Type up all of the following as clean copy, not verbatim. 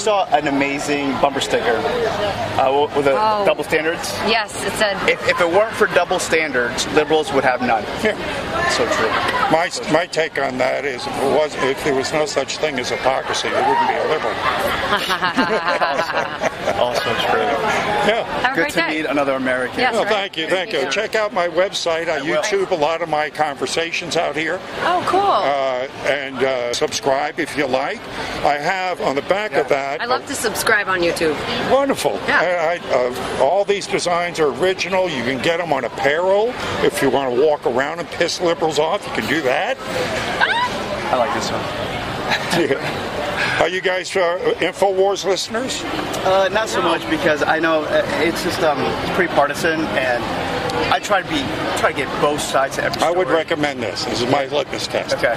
saw an amazing bumper sticker with the double standards. Yes, it said. If it weren't for double standards, liberals would have none. Yeah. So true. My take on that is if there was no such thing as hypocrisy, there wouldn't be a liberal. Also true. Yeah. Have a Good great to day. meet another American. Yes, Well, right? thank you. Check out my website. I YouTube a lot of my conversations out here. Oh, cool. And subscribe if you like. I have on the back of that. I love to subscribe on YouTube. Wonderful. Yeah. All these designs are original. You can get them on apparel. If you want to walk around and piss liberals off, you can do that. I like this one. Are you guys InfoWars listeners? Not so much because I know it's just it's pretty partisan, and I try to get both sides of every story. I would recommend this. This is my litmus test. Okay.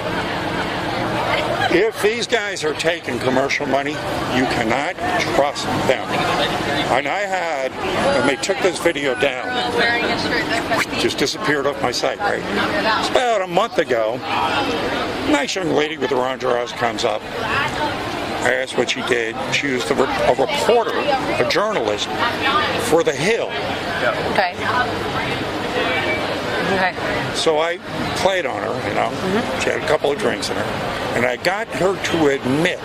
If these guys are taking commercial money, you cannot trust them. And and they took this video down. Just disappeared off my site, right? It's about a month ago. A nice young lady with a Roger House comes up. I asked what she did. She was a reporter, a journalist for The Hill. Okay. Okay. So I played on her, you know. She had a couple of drinks in her. And I got her to admit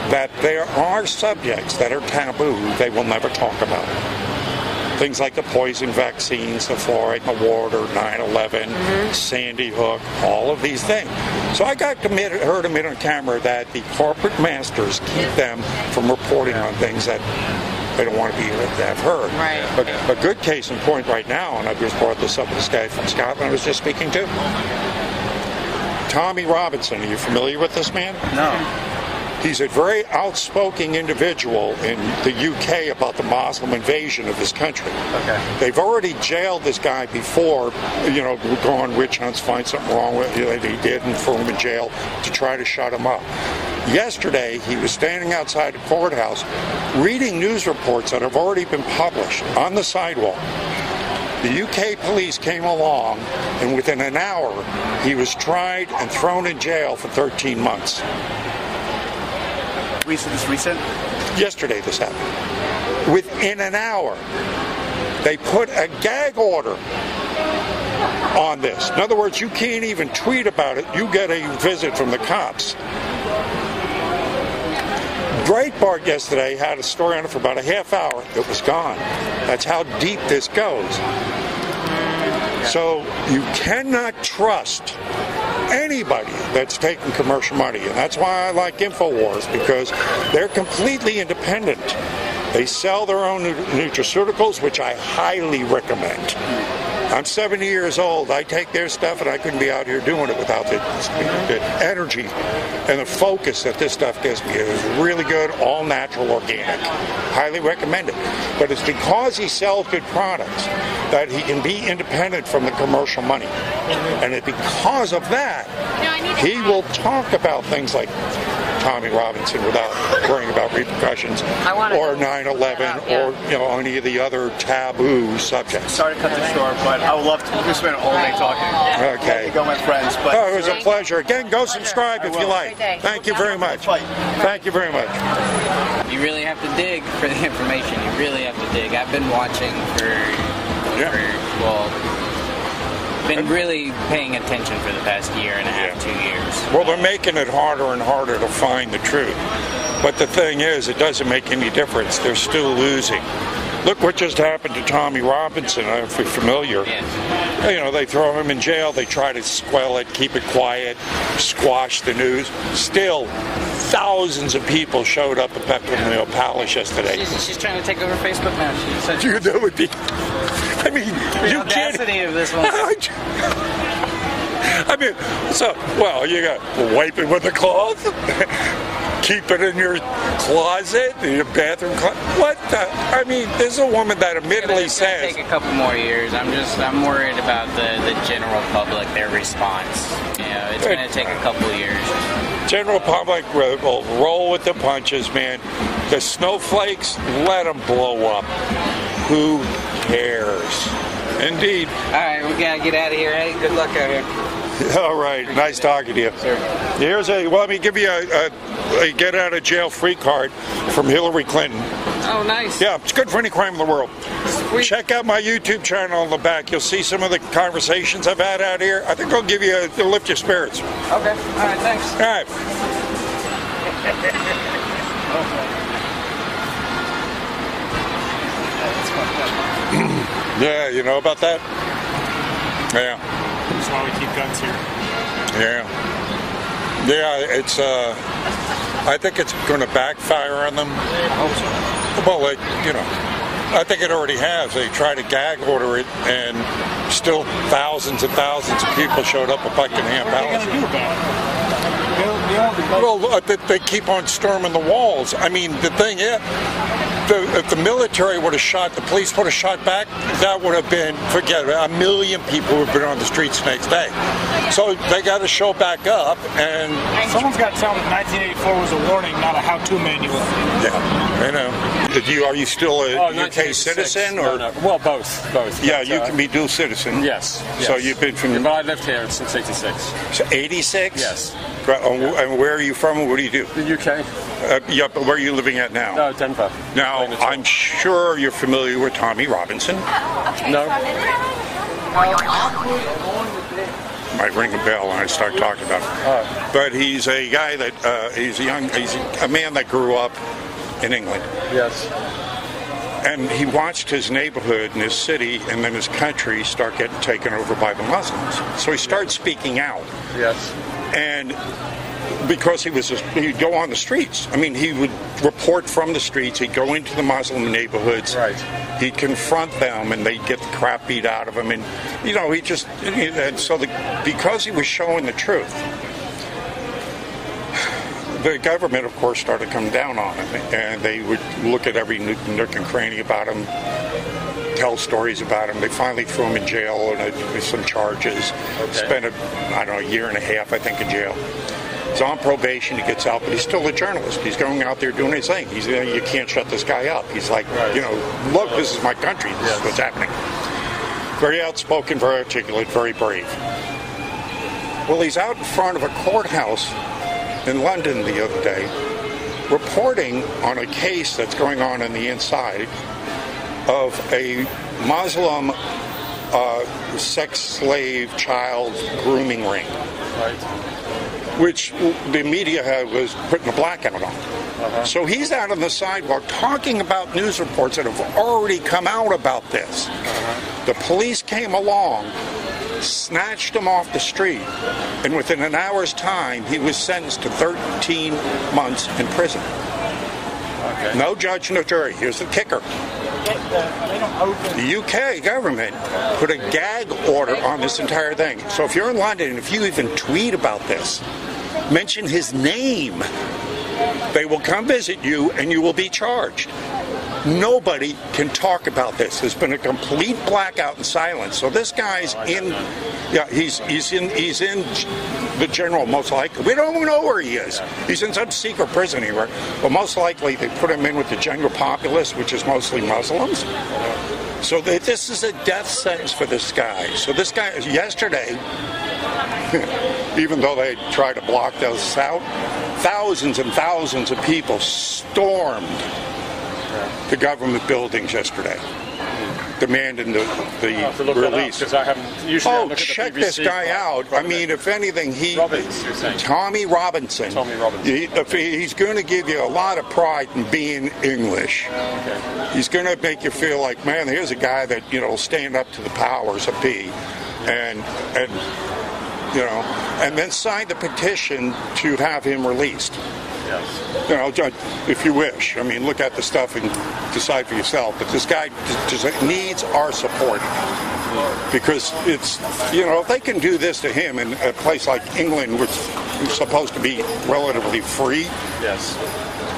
that there are subjects that are taboo they will never talk about. Things like the poison vaccines, the fluoride in the water, 9/11, Sandy Hook, all of these things. So I got her to admit on camera that the corporate masters keep them from reporting on things that they don't want to have heard. Right. A good case in point right now, and I just brought this up with this guy from Scotland I was just speaking to. Tommy Robinson, are you familiar with this man? No. He's a very outspoken individual in the UK about the Muslim invasion of this country. Okay. They've already jailed this guy before, you know, go on witch hunts, find something wrong with him, he did, and throw him in jail to try to shut him up. Yesterday, he was standing outside the courthouse reading news reports that have already been published on the sidewalk. The UK police came along, and within an hour, he was tried and thrown in jail for 13 months. Recent? Yesterday this happened. Within an hour, they put a gag order on this. In other words, you can't even tweet about it. You get a visit from the cops. Breitbart yesterday had a story on it for about a half hour. It was gone. That's how deep this goes. So you cannot trust anybody that's taking commercial money. And that's why I like InfoWars, because they're completely independent. They sell their own nutraceuticals, which I highly recommend. I'm 70 years old. I take their stuff, and I couldn't be out here doing it without the energy and the focus that this stuff gives me. It is really good, all natural, organic. Highly recommend it. But it's because he sells good products that he can be independent from the commercial money. And because of that, he will talk about things like Tommy Robinson without worrying about repercussions, or 9/11, or any of the other taboo subjects. Sorry to cut this short, but I would love to. We spent all day talking. Okay. You go, my friends. But it was a pleasure. Again, go subscribe if you like. Thank you very much. Thank you very much. You really have to dig for the information. You really have to dig. I've been watching been really paying attention for the past year and a half, 2 years. Well, they're making it harder and harder to find the truth. But the thing is, it doesn't make any difference. They're still losing. Look what just happened to Tommy Robinson, if you're familiar. Yes. They throw him in jail. They try to quell it, keep it quiet, squash the news. Still, thousands of people showed up at Peppermill Palace yesterday. She's trying to take over Facebook now. She said that would be... I mean, the audacity of this one. You got wipe it with a cloth, keep it in your closet, in your bathroom closet. What the? I mean, there's a woman that admittedly says... It's going to take a couple more years. I'm worried about the general public, their response. It's going to take a couple years. General public will roll with the punches, man. The snowflakes, let them blow up. Who cares? Indeed. All right, we got to get out of here. Hey, good luck out here. All right. Nice talking to you. Here's let me give you a get out of jail free card from Hillary Clinton. Oh, nice. Yeah, it's good for any crime in the world. Sweet. Check out my YouTube channel on the back. You'll see some of the conversations I've had out here. I think I'll give you it'll lift your spirits. Okay. All right. Thanks. All right. Yeah, you know about that? Yeah. That's why we keep guns here. Yeah. Yeah, it's I think it's going to backfire on them. Well, I think it already has. They tried to gag order it, and still thousands and thousands of people showed up at Buckingham Palace. What are they going to do about it? Well, they keep on storming the walls. I mean, the thing is, if the military would have shot, the police would have shot back, that would have been, forget it, 1 million people would have been on the streets the next day. So they got to show back up, and Someone's got to tell them that 1984 was a warning, not a how-to manual. yeah, I know. Are you still a UK 1986. citizen, or? No. Well, both. Yeah, But, you can be dual citizen. Yes. So you've been from But I lived here since '86. 86? Yes. And where are you from, and what do you do? The UK. Yeah, but where are you living at now? No, Denver. Now, I'm sure you're familiar with Tommy Robinson. No. Might ring a bell when I start talking about him. But he's a guy that he's a man that grew up in England. Yes. And he watched his neighborhood and his city and then his country start getting taken over by the Muslims. So he started speaking out. Yes. And because he'd go on the streets. I mean, he would report from the streets. He'd go into the Muslim neighborhoods. Right. He'd confront them, and they'd get the crap beat out of him. And because he was showing the truth, the government, of course, started coming down on him, and they would look at every nook and cranny about him, tell stories about him. They finally threw him in jail with some charges. Okay. Spent a year and a half, I think, in jail. He's on probation. He gets out, but he's still a journalist. He's going out there doing his thing. You can't shut this guy up. He's like, look, this is my country. This is what's happening. Very outspoken, very articulate, very brave. Well, he's out in front of a courthouse in London the other day, reporting on a case that's going on the inside of a Muslim sex slave child grooming ring. Right. Which the media was putting a blackout on. Uh-huh. So he's out on the sidewalk talking about news reports that have already come out about this. Uh-huh. The police came along, snatched him off the street, and within an hour's time, he was sentenced to 13 months in prison. Okay. No judge, no jury. Here's the kicker. The UK government put a gag order on this entire thing. So if you're in London, if you even tweet about this, mention his name, they will come visit you and you will be charged. Nobody can talk about this. There's been a complete blackout and silence. So this guy's he's in the general, most likely. We don't even know where he is. He's in some secret prison anywhere. But most likely they put him in with the general populace, which is mostly Muslims. So this is a death sentence for this guy. So this guy, yesterday, even though they tried to block those out, thousands and thousands of people stormed the government buildings yesterday, demanding the release. Check this guy out. I mean, if anything, Tommy Robinson. He's going to give you a lot of pride in being English. Okay. He's going to make you feel like, man, here's a guy that will stand up to the powers that be, and then sign the petition to have him released. Yes. If you wish. I mean, look at the stuff and decide for yourself. But this guy just needs our support. Because it's, if they can do this to him in a place like England, which is supposed to be relatively free. Yes.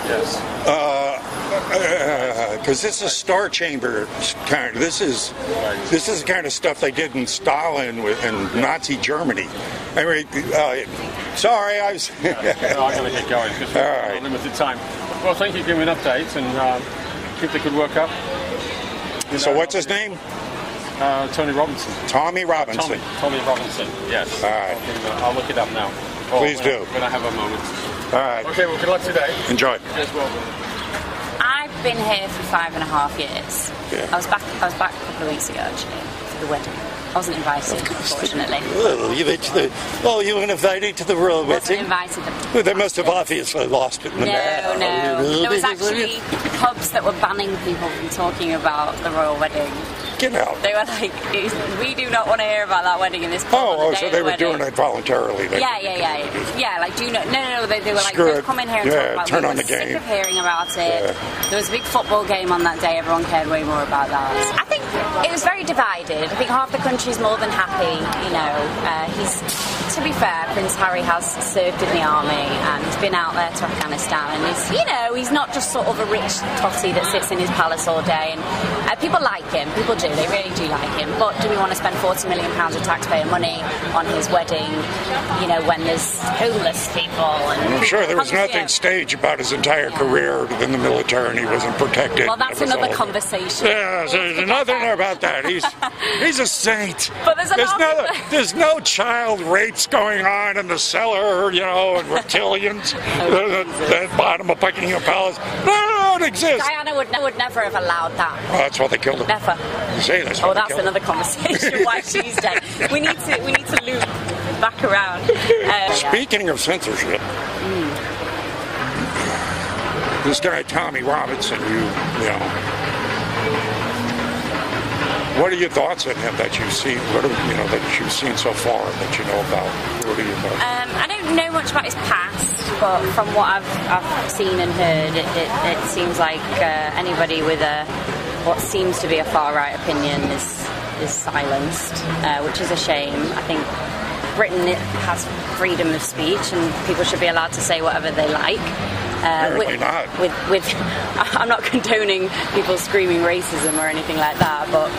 Yes. Because this is Star Chamber kind. This is the kind of stuff they did in Stalin and Nazi Germany. I mean, sorry, I was. No, I'm going to get going because we're on limited time. Well, thank you for giving me an update and keep the good work up. So what's his name? Tony Robinson. Tommy Robinson. Tommy Robinson, yes. All right. I'll look it up now. Please do. When I have a moment. All right. Okay, well, good luck today. Enjoy. Yes, well. I've been here for 5.5 years. Yeah. I was back a couple of weeks ago, actually, for the wedding. I wasn't invited, unfortunately. Oh, you were invited to the royal Wasn't wedding? invited. Well, they must have obviously lost it in the mail. No. There was actually pubs that were banning people from talking about the royal wedding. Get out. They were like, we do not want to hear about that wedding in this pub. on the day So of they the were wedding. doing it voluntarily. Yeah, like, do you know? No, they were like, Screw don't it. come in here and Yeah, talk about turn it. on We the were sick game. of hearing about it. Yeah. There was a big football game on that day. Everyone cared way more about that. I think it was very divided. I think half the country's more than happy. To be fair, Prince Harry has served in the army and he's been out there to Afghanistan, and he's not just sort of a rich totty that sits in his palace all day. And people like him. People do. They really do like him. But do we want to spend £40 million of taxpayer money on his wedding? When there's homeless people and I'm sure there was nothing staged about his entire career in the military, and he wasn't protected. Well, that's another conversation. Yeah, there's nothing about that. He's a saint. But there's no child rapes going on in the cellar, and reptilians at the bottom of Buckingham Palace. No, it exists. Diana would never have allowed that. Well, that's why they killed him. Never. You say that's why they that's killed him. another conversation. Why she's dead. We need to loop back around. Speaking of censorship, this guy Tommy Robinson, what are your thoughts on him that you've seen? That you've seen so far that you know about? What are your thoughts? I don't know much about his past, but from what I've seen and heard, it seems like anybody with what seems to be a far right opinion is silenced, which is a shame. I think Britain has freedom of speech, and people should be allowed to say whatever they like. Apparently not. I'm not condoning people screaming racism or anything like that, but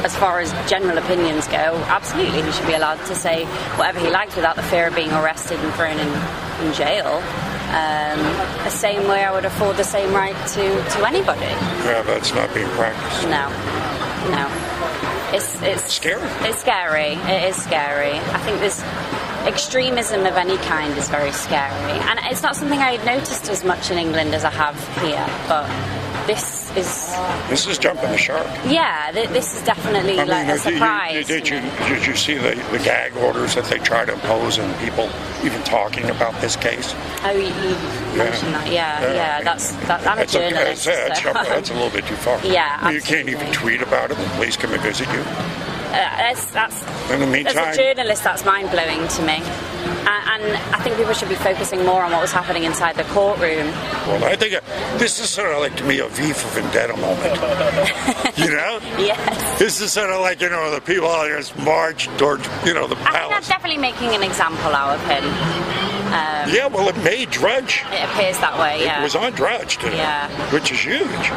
as far as general opinions go, absolutely he should be allowed to say whatever he likes without the fear of being arrested and thrown in jail. The same way I would afford the same right to anybody. Yeah, that's not being practiced. No. It's scary. It's scary. It is scary. I think there's extremism of any kind is very scary, and it's not something I had noticed as much in England as I have here. But this is jumping the shark. Yeah, this is definitely a surprise. Did you see the gag orders that they try to impose on people even talking about this case? Oh, you mentioned that. Yeah. I'm a journalist. That's a little bit too far. Yeah, you can't even tweet about it. The police come and visit you. In the meantime, as a journalist, that's mind-blowing to me. And I think people should be focusing more on what was happening inside the courtroom. Well, I think this is sort of like, to me, a V for Vendetta moment. Yes. This is sort of like, the people out there just march towards, the palace. I think that's definitely making an example out of him. Well, it made Drudge. It appears that way, yeah. It was on Drudge today, which is huge.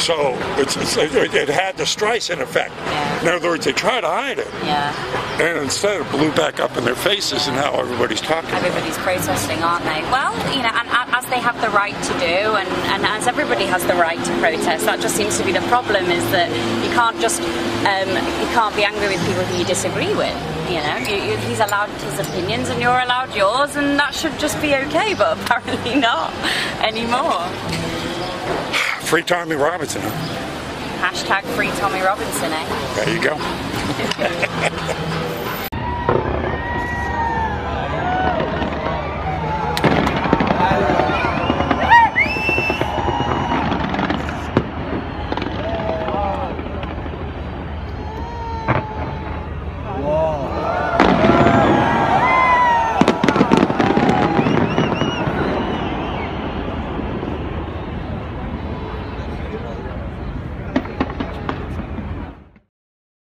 So it had the Streisand effect. Yeah. In other words, they try to hide it. Yeah. And instead it blew back up in their faces, and now everybody's talking. Everybody's protesting, aren't they? Well, and as they have the right to do, and as everybody has the right to protest, that just seems to be the problem, is that you can't just you can't be angry with people who you disagree with. He's allowed his opinions and you're allowed yours, and that should just be okay, but apparently not anymore. Free Tommy Robinson, huh? #free Tommy Robinson, eh? There you go.